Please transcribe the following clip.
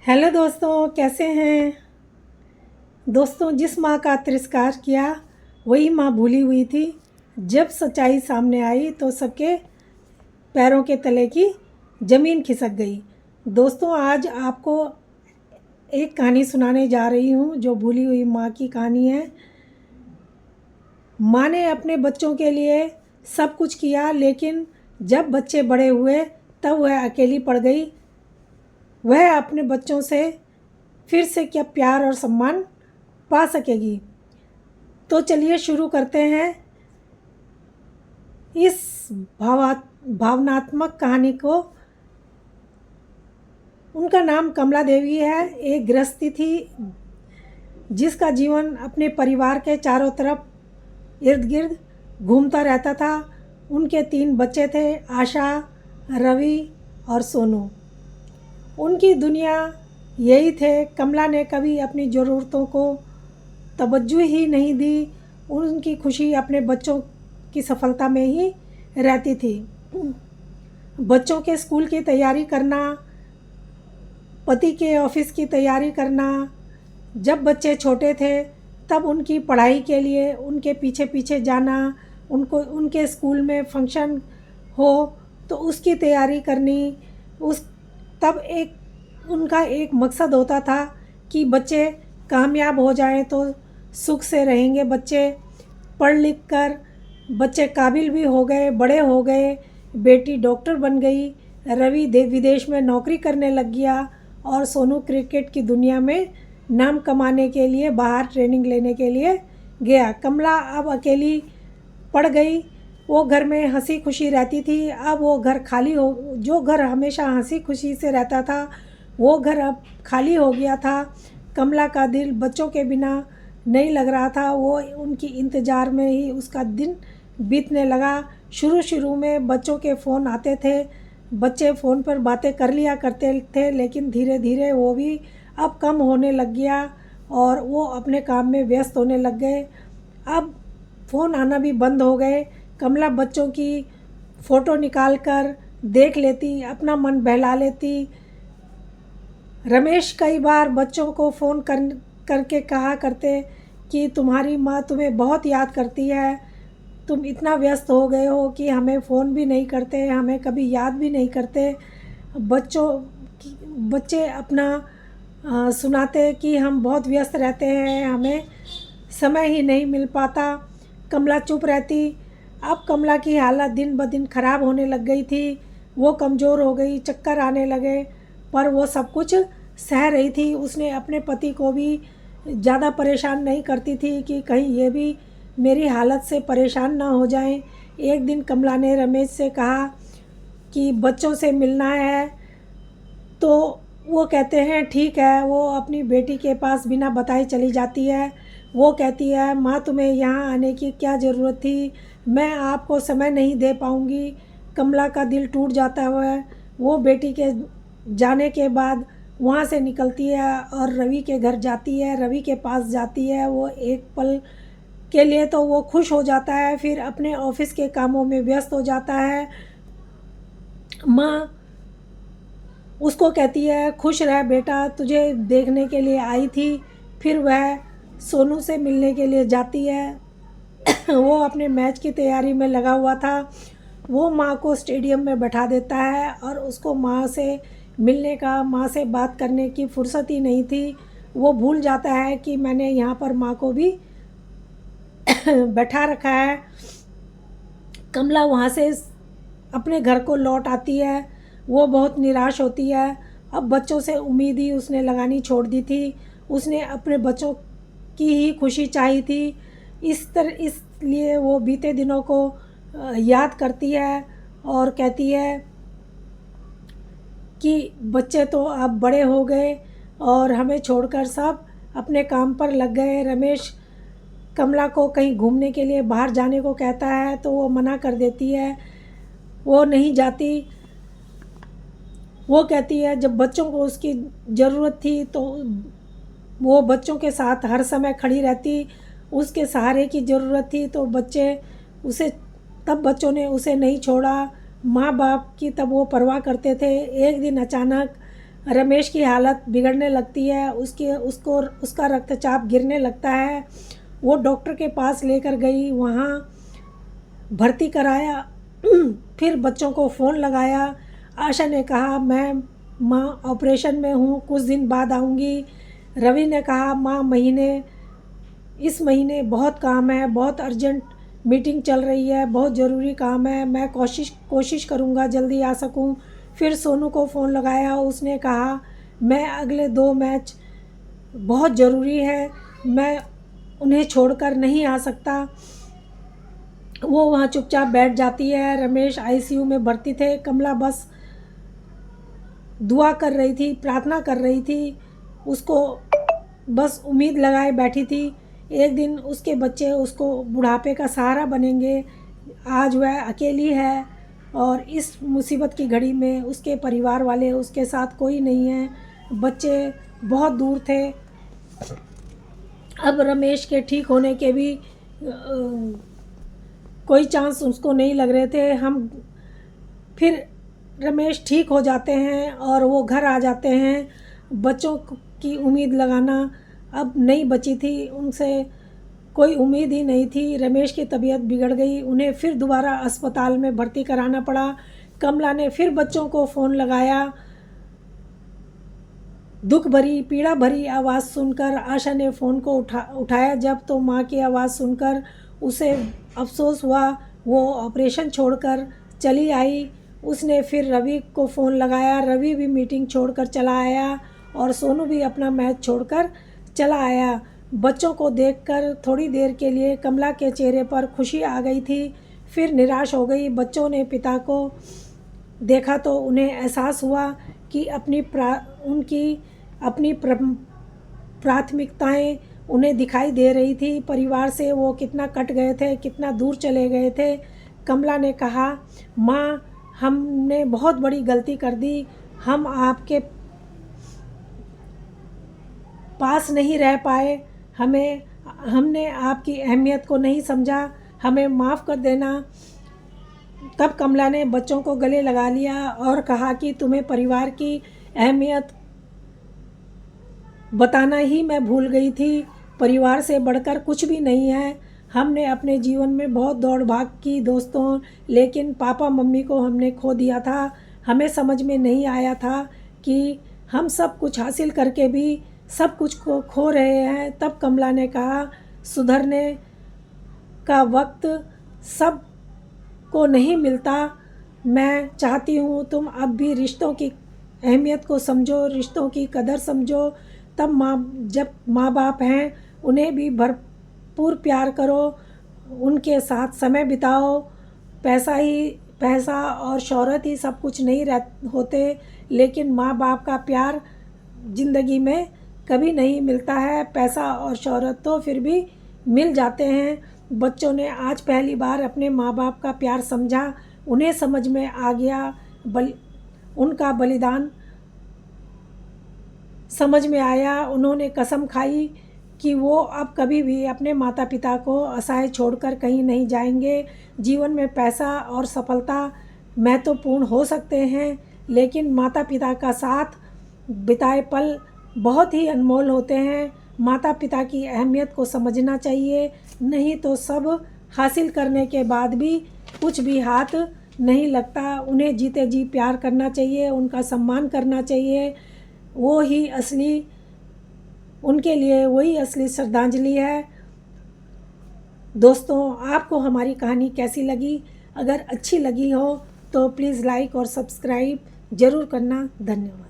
Hello दोस्तों, कैसे हैं। दोस्तों, जिस माँ का तिरस्कार किया वही माँ भूली हुई थी। जब सच्चाई सामने आई तो सबके पैरों के तले की ज़मीन खिसक गई। दोस्तों, आज आपको एक कहानी सुनाने जा रही हूँ जो भूली हुई माँ की कहानी है। माँ ने अपने बच्चों के लिए सब कुछ किया, लेकिन जब बच्चे बड़े हुए तब वह अकेली पड़ गई। वह अपने बच्चों से फिर से क्या प्यार और सम्मान पा सकेगी। तो चलिए शुरू करते हैं इस भावनात्मक कहानी को। उनका नाम कमला देवी है। एक गृहस्थी थी जिसका जीवन अपने परिवार के चारों तरफ इर्द गिर्द घूमता रहता था। उनके 3 बच्चे थे, आशा, रवि और सोनू। उनकी दुनिया यही थे। कमला ने कभी अपनी ज़रूरतों को तवज्जो ही नहीं दी। उनकी खुशी अपने बच्चों की सफलता में ही रहती थी। बच्चों के स्कूल की तैयारी करना, पति के ऑफिस की तैयारी करना। जब बच्चे छोटे थे तब उनकी पढ़ाई के लिए उनके पीछे पीछे जाना, उनको उनके स्कूल में फंक्शन हो तो उसकी तैयारी करनी। उस तब उनका एक मकसद होता था कि बच्चे कामयाब हो जाएं तो सुख से रहेंगे। बच्चे पढ़ लिख कर बच्चे काबिल भी हो गए, बड़े हो गए। बेटी डॉक्टर बन गई, रवि विदेश में नौकरी करने लग गया और सोनू क्रिकेट की दुनिया में नाम कमाने के लिए बाहर ट्रेनिंग लेने के लिए गया। कमला अब अकेली पड़ गई। वो घर में हंसी खुशी रहती थी, अब वो घर खाली हो। जो घर हमेशा हंसी खुशी से रहता था वो घर अब खाली हो गया था। कमला का दिल बच्चों के बिना नहीं लग रहा था। वो उनकी इंतज़ार में ही उसका दिन बीतने लगा। शुरू में बच्चों के फ़ोन आते थे, बच्चे फ़ोन पर बातें कर लिया करते थे, लेकिन धीरे धीरे वो भी अब कम होने लग गया और वो अपने काम में व्यस्त होने लग गए। अब फ़ोन आना भी बंद हो गए। कमला बच्चों की फ़ोटो निकाल कर देख लेती, अपना मन बहला लेती। रमेश कई बार बच्चों को फ़ोन करके कहा करते कि तुम्हारी माँ तुम्हें बहुत याद करती है, तुम इतना व्यस्त हो गए हो कि हमें फ़ोन भी नहीं करते, हमें कभी याद भी नहीं करते। बच्चे अपना सुनाते कि हम बहुत व्यस्त रहते हैं, हमें समय ही नहीं मिल पाता। कमला चुप रहती। अब कमला की हालत दिन ब दिन ख़राब होने लग गई थी। वो कमज़ोर हो गई, चक्कर आने लगे, पर वो सब कुछ सह रही थी। उसने अपने पति को भी ज़्यादा परेशान नहीं करती थी कि कहीं ये भी मेरी हालत से परेशान ना हो जाएं। एक दिन कमला ने रमेश से कहा कि बच्चों से मिलना है, तो वो कहते हैं ठीक है। वो अपनी बेटी के पास बिना बताए चली जाती है। वो कहती है, माँ तुम्हें यहाँ आने की क्या ज़रूरत थी, मैं आपको समय नहीं दे पाऊँगी। कमला का दिल टूट जाता है। वो बेटी के जाने के बाद वहाँ से निकलती है और रवि के घर जाती है, रवि के पास जाती है। वो एक पल के लिए तो वो खुश हो जाता है, फिर अपने ऑफिस के कामों में व्यस्त हो जाता है। माँ उसको कहती है, खुश रह बेटा, तुझे देखने के लिए आई थी। फिर वह सोनू से मिलने के लिए जाती है। वो अपने मैच की तैयारी में लगा हुआ था। वो माँ को स्टेडियम में बैठा देता है और उसको माँ से मिलने का, माँ से बात करने की फुर्सत ही नहीं थी। वो भूल जाता है कि मैंने यहाँ पर माँ को भी बैठा रखा है। कमला वहाँ से अपने घर को लौट आती है। वो बहुत निराश होती है। अब बच्चों से उम्मीद ही उसने लगानी छोड़ दी थी। उसने अपने बच्चों की ही खुशी चाही थी। इसलिए वो बीते दिनों को याद करती है और कहती है कि बच्चे तो अब बड़े हो गए और हमें छोड़कर सब अपने काम पर लग गए। रमेश कमला को कहीं घूमने के लिए बाहर जाने को कहता है तो वो मना कर देती है, वो नहीं जाती। वो कहती है जब बच्चों को उसकी ज़रूरत थी तो वो बच्चों के साथ हर समय खड़ी रहती। उसके सहारे की ज़रूरत थी तो तब बच्चों ने उसे नहीं छोड़ा। माँ बाप की तब वो परवाह करते थे। एक दिन अचानक रमेश की हालत बिगड़ने लगती है, उसका रक्तचाप गिरने लगता है। वो डॉक्टर के पास लेकर गई, वहाँ भर्ती कराया। फिर बच्चों को फ़ोन लगाया। आशा ने कहा मैं माँ ऑपरेशन में हूँ, कुछ दिन बाद आऊँगी। रवि ने कहा माँ इस महीने बहुत काम है, बहुत अर्जेंट मीटिंग चल रही है, बहुत ज़रूरी काम है, मैं कोशिश करूँगा जल्दी आ सकूँ। फिर सोनू को फ़ोन लगाया, उसने कहा मैं अगले 2 मैच बहुत ज़रूरी है, मैं उन्हें छोड़कर नहीं आ सकता। वो वहाँ चुपचाप बैठ जाती है। रमेश आईसीयू में भर्ती थे। कमला बस दुआ कर रही थी, प्रार्थना कर रही थी, उसको बस उम्मीद लगाए बैठी थी एक दिन उसके बच्चे उसको बुढ़ापे का सहारा बनेंगे। आज वह अकेली है और इस मुसीबत की घड़ी में उसके परिवार वाले, उसके साथ कोई नहीं है, बच्चे बहुत दूर थे। अब रमेश के ठीक होने के भी कोई चांस उसको नहीं लग रहे थे। फिर रमेश ठीक हो जाते हैं और वो घर आ जाते हैं। बच्चों की उम्मीद लगाना अब नहीं बची थी, उनसे कोई उम्मीद ही नहीं थी। रमेश की तबीयत बिगड़ गई, उन्हें फिर दोबारा अस्पताल में भर्ती कराना पड़ा। कमला ने फिर बच्चों को फ़ोन लगाया। दुख भरी, पीड़ा भरी आवाज़ सुनकर आशा ने फ़ोन को उठाया। जब तो माँ की आवाज़ सुनकर उसे अफसोस हुआ। वो ऑपरेशन छोड़कर चली आई। उसने फिर रवि को फ़ोन लगाया। रवि भी मीटिंग छोड़कर चला आया और सोनू भी अपना मैच छोड़कर चला आया। बच्चों को देखकर थोड़ी देर के लिए कमला के चेहरे पर खुशी आ गई थी, फिर निराश हो गई। बच्चों ने पिता को देखा तो उन्हें एहसास हुआ कि उनकी अपनी प्राथमिकताएं उन्हें दिखाई दे रही थी। परिवार से वो कितना कट गए थे, कितना दूर चले गए थे। कमला ने कहा माँ, हमने बहुत बड़ी गलती कर दी, हम आपके पास नहीं रह पाए, हमने आपकी अहमियत को नहीं समझा, हमें माफ़ कर देना। तब कमला ने बच्चों को गले लगा लिया और कहा कि तुम्हें परिवार की अहमियत बताना ही मैं भूल गई थी। परिवार से बढ़कर कुछ भी नहीं है। हमने अपने जीवन में बहुत दौड़ भाग की दोस्तों, लेकिन पापा मम्मी को हमने खो दिया था। हमें समझ में नहीं आया था कि हम सब कुछ हासिल करके भी सब कुछ को खो रहे हैं। तब कमला ने कहा सुधरने का वक्त सब को नहीं मिलता। मैं चाहती हूँ तुम अब भी रिश्तों की अहमियत को समझो, रिश्तों की कदर समझो। जब माँ बाप हैं उन्हें भी भरपूर प्यार करो, उनके साथ समय बिताओ। पैसा और शोहरत ही सब कुछ नहीं होते, लेकिन माँ बाप का प्यार ज़िंदगी में कभी नहीं मिलता है। पैसा और शोहरत तो फिर भी मिल जाते हैं। बच्चों ने आज पहली बार अपने माँ बाप का प्यार समझा, उन्हें समझ में आ गया, उनका बलिदान समझ में आया। उन्होंने कसम खाई कि वो अब कभी भी अपने माता पिता को असहाय छोड़कर कहीं नहीं जाएंगे। जीवन में पैसा और सफलता महत्वपूर्ण हो सकते हैं, लेकिन माता पिता का साथ बिताए पल बहुत ही अनमोल होते हैं। माता पिता की अहमियत को समझना चाहिए, नहीं तो सब हासिल करने के बाद भी कुछ भी हाथ नहीं लगता। उन्हें जीते जी प्यार करना चाहिए, उनका सम्मान करना चाहिए। उनके लिए वही असली श्रद्धांजलि है। दोस्तों, आपको हमारी कहानी कैसी लगी? अगर अच्छी लगी हो तो प्लीज़ लाइक और सब्सक्राइब ज़रूर करना। धन्यवाद।